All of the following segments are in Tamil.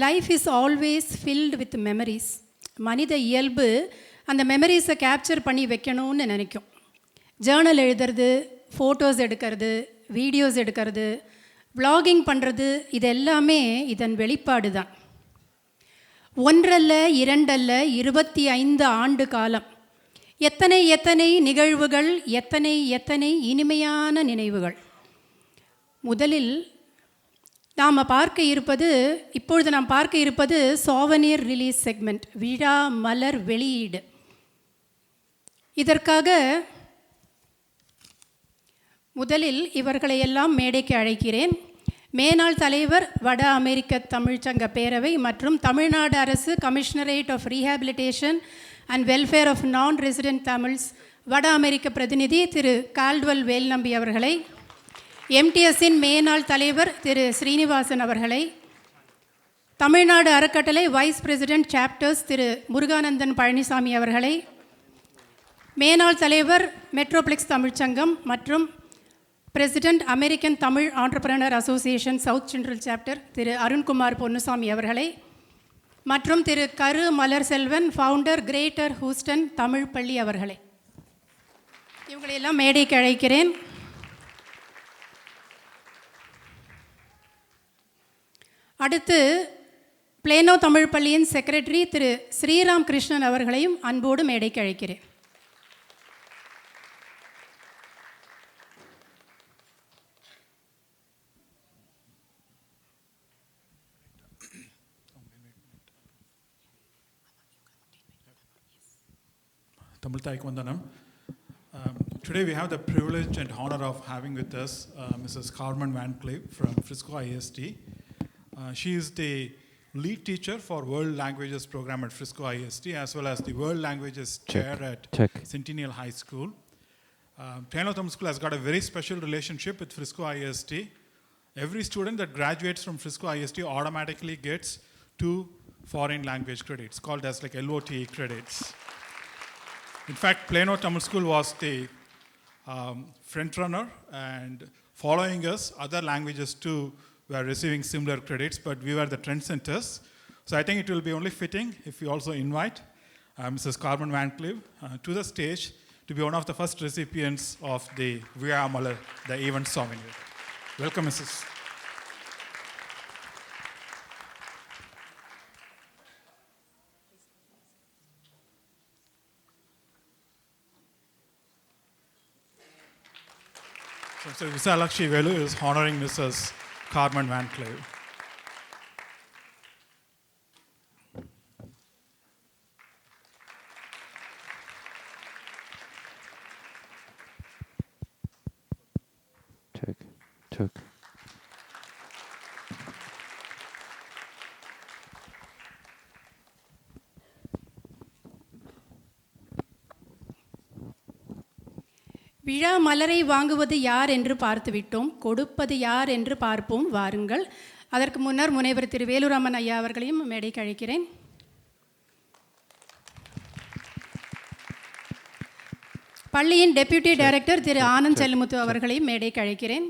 Life is always filled with memories. மனித இயல்பு அந்த மெமரிஸை கேப்சர் பண்ணி வைக்கணும்னு நினைக்கும். ஜேர்னல் எழுதுறது, ஃபோட்டோஸ் எடுக்கிறது, வீடியோஸ் எடுக்கிறது, வ்ளாகிங் பண்ணுறது, இது எல்லாமே இதன் வெளிப்பாடு தான். ஒன்றல்ல இரண்டல்ல 25 ஆண்டு காலம், எத்தனை எத்தனை நிகழ்வுகள், எத்தனை எத்தனை இனிமையான நினைவுகள். முதலில் இப்பொழுது நாம் பார்க்க இருப்பது சோவனியர் ரிலீஸ் செக்மெண்ட், விழா மலர் வெளியீடு. இதற்காக முதலில் இவர்களை எல்லாம் மேடைக்கு அழைக்கிறேன். மேனாள் தலைவர், வட அமெரிக்க தமிழ்ச்சங்க பேரவை மற்றும் தமிழ்நாடு அரசு commissionerate of rehabilitation and welfare of non resident Tamils வட அமெரிக்க பிரதிநிதி திரு கால்டுவெல் வேல்நம்பி அவர்களை, எம்டிஎஸ்ஸின் மேனாள் தலைவர் திரு ஸ்ரீனிவாசன் அவர்களை, தமிழ்நாடு அறக்கட்டளை vice president chapters Thiru Muruganandan Palanisamy அவர்களை, மேனாள் தலைவர் மெட்ரோப்ளெக்ஸ் தமிழ்ச்சங்கம் மற்றும் president American Tamil entrepreneur association south central chapter Thiru Arunkumar Ponnusamy அவர்களை மற்றும் Thiru Karu Malar Selvan, founder Greater Houston Tamil பள்ளி அவர்களை, இவங்களையெல்லாம் மேடைக்கு அழைக்கிறேன். அடுத்து பிளேனோ தமிழ் பள்ளியின் செக்ரட்டரி திரு ஸ்ரீராம் கிருஷ்ணன் அவர்களையும் அன்போடு மேடைக்கு அழைக்கிறேன். Tamil Thaiku Vandanam. Today we have the privilege and honor of having with us Mrs. Carmen Van Cleve from Frisco ISD. She is the lead teacher for World Languages program at Frisco ISD, as well as the World Languages chair at Centennial High School. Plano Tamil School has got a very special relationship with Frisco ISD. Every student that graduates from Frisco ISD automatically gets 2 foreign language credits, called as like LOTE credits. In fact, Plano Tamil School was the front runner, and following us, other languages too were receiving similar credits, but we were the trendsetters. So I think it will be only fitting if we also invite Mrs. Carmen Van Cleve to the stage to be one of the first recipients of the Via Malar, the event souvenir. Welcome, Mrs. So Visalakshi Velu is honoring Mrs. Carmen Van Cleve. Check. விழா மலரை வாங்குவது யார் என்று பார்த்துவிட்டோம், கொடுப்பது யார் என்று பார்ப்போம் வாருங்கள். அதற்கு முன்னர் முனைவர் திரு வேலுராமன் ஐயா அவர்களையும் மேடைக்கு அழைக்கிறேன். பள்ளியின் டெப்யூட்டி டைரக்டர் திரு ஆனந்த் செல்முத்து அவர்களையும் மேடைக்கு அழைக்கிறேன்.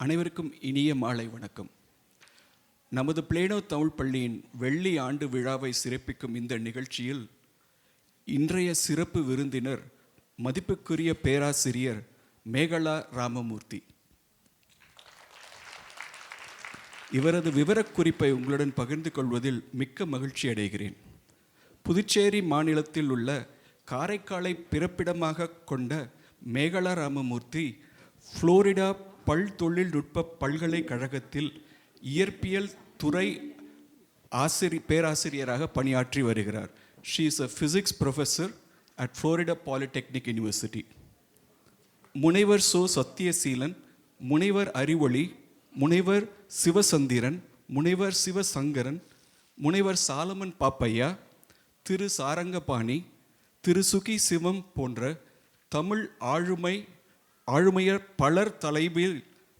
அனைவருக்கும் இனிய மாலை வணக்கம். நமது பிளேனோ தமிழ் பள்ளியின் வெள்ளி ஆண்டு விழாவை சிறப்பிக்கும் இந்த நிகழ்ச்சியில் இன்றைய சிறப்பு விருந்தினர் மதிப்புக்குரிய பேராசிரியர் மேகலா ராமமூர்த்தி. இவரது விவரக்குறிப்பை உங்களுடன் பகிர்ந்து கொள்வதில் மிக்க மகிழ்ச்சி அடைகிறேன். புதுச்சேரி மாநிலத்தில் உள்ள காரைக்காலை பிறப்பிடமாக கொண்ட மேகலா ராமமூர்த்தி புளோரிடா பல்தொழில்நுட்ப பல்கலைக்கழகத்தில் இயற்பியல் துறை பேராசிரியராக பணியாற்றி வருகிறார். She is a physics professor at Florida Polytechnic University. முனைவர் சோ சத்தியசீலன், முனைவர் அறிவொளி, முனைவர் சிவசந்திரன், முனைவர் சிவசங்கரன், முனைவர் சாலமன் பாப்பையா, திரு சாரங்கபாணி, திரு சுகி சிவம் போன்ற தமிழ் ஆளுமையர் பலர் தலைமையில்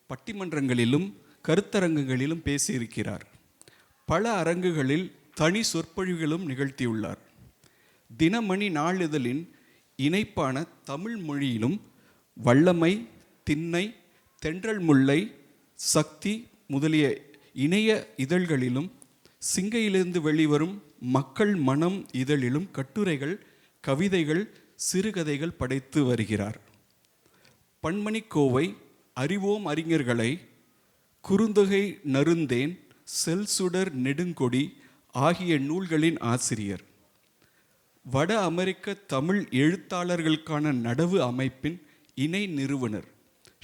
பட்டிமன்றங்களிலும் கருத்தரங்குகளிலும் பேசியிருக்கிறார். பல அரங்குகளில் தனி சொற்பொழிவுகளும் நிகழ்த்தியுள்ளார். தினமணி நாளிதழின் இணைப்பான தமிழ் மொழியிலும் வல்லமை, திண்ணை, தென்றல் முல்லை, சக்தி முதலிய இணைய இதழ்களிலும் சிங்கையிலிருந்து வெளிவரும் மக்கள் மனம் இதழிலும் கட்டுரைகள், கவிதைகள், சிறுகதைகள் படைத்து வருகிறார். பன்மணிக்கோவை, அறிவோம் அறிஞர்களை, குறுந்தொகை நருந்தேன், செல்சுடர் நெடுங்கொடி ஆகிய நூல்களின் ஆசிரியர். வட அமெரிக்க தமிழ் எழுத்தாளர்களுக்கான நடவு அமைப்பின் இணை நிறுவனர்.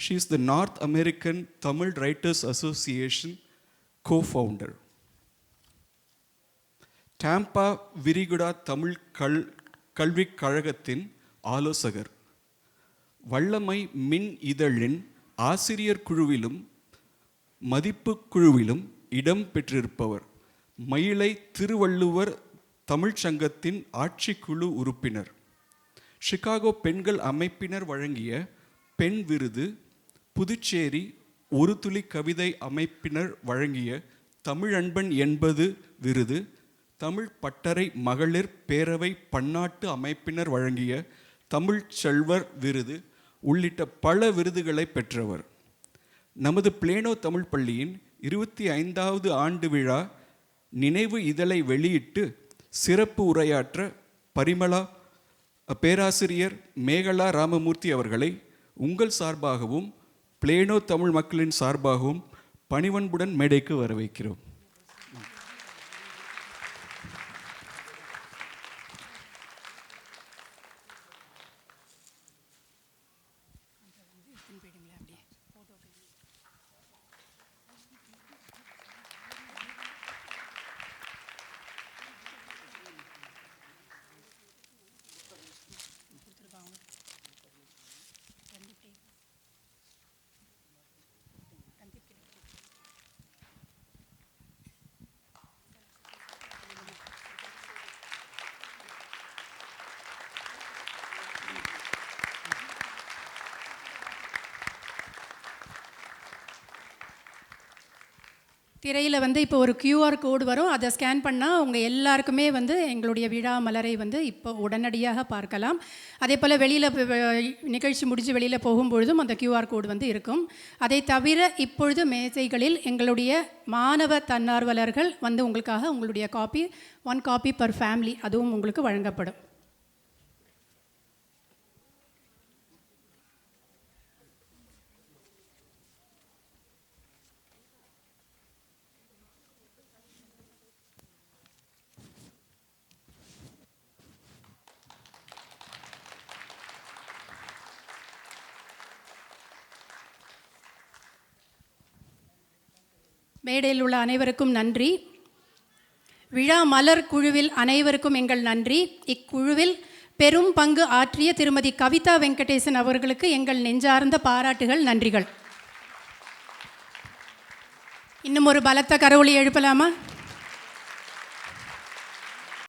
She is the North American Tamil Writers Association co-founder. டாம்பா விரிகுடா தமிழ் கல்விக் கழகத்தின் ஆலோசகர். வல்லமை மின் இதழின் ஆசிரியர் குழுவிலும் மதிப்பு குழுவிலும் இடம் பெற்றிருப்பவர். மயிலை திருவள்ளுவர் தமிழ்ச்சங்கத்தின் ஆட்சிக்குழு உறுப்பினர். சிகாகோ பெண்கள் அமைப்பினர் வழங்கிய பெண் விருது, புதுச்சேரி ஒரு துளி கவிதை அமைப்பினர் வழங்கிய தமிழன்பன் 80 விருது, தமிழ் பட்டறை மகளிர் பேரவை பன்னாட்டு அமைப்பினர் வழங்கிய தமிழ் செல்வர் விருது உள்ளிட்ட பல விருதுகளை பெற்றவர். நமது பிளேனோ தமிழ் பள்ளியின் 25வது ஆண்டு விழா நினைவு இதழை வெளியிட்டு சிறப்பு உரையாற்ற பரிமளா பேராசிரியர் மேகலா ராமமூர்த்தி அவர்களை உங்கள் சார்பாகவும் பிளேனோ தமிழ் மக்களின் சார்பாகவும் பணிவன்புடன் மேடைக்கு வரவேற்கிறோம். திரையில் வந்து இப்போ ஒரு QR கோடு வரும், அதை ஸ்கேன் பண்ணால் உங்கள் எல்லாருக்குமே வந்து எங்களுடைய விழா மலரை வந்து இப்போ உடனடியாக பார்க்கலாம். அதே போல் வெளியில் நிகழ்ச்சி முடிஞ்சு வெளியில் போகும்பொழுதும் அந்த QR கோடு வந்து இருக்கும். அதை தவிர இப்பொழுது மேசைகளில் எங்களுடைய மாணவ தன்னார்வலர்கள் வந்து உங்களுக்காக உங்களுடைய காப்பி 1 காப்பி பர் ஃபேமிலி அதுவும் உங்களுக்கு வழங்கப்படும். மேடையில் உள்ள அனைவருக்கும் நன்றி. விழா மலர் குழுவில் அனைவருக்கும் எங்கள் நன்றி. இக்குழுவில் பெரும் பங்கு ஆற்றிய திருமதி கவிதா வெங்கடேசன் அவர்களுக்கு எங்கள் நெஞ்சார்ந்த பாராட்டுகள், நன்றிகள். இன்னும் ஒரு பலத்த கரவொலி எழுப்பலாமா?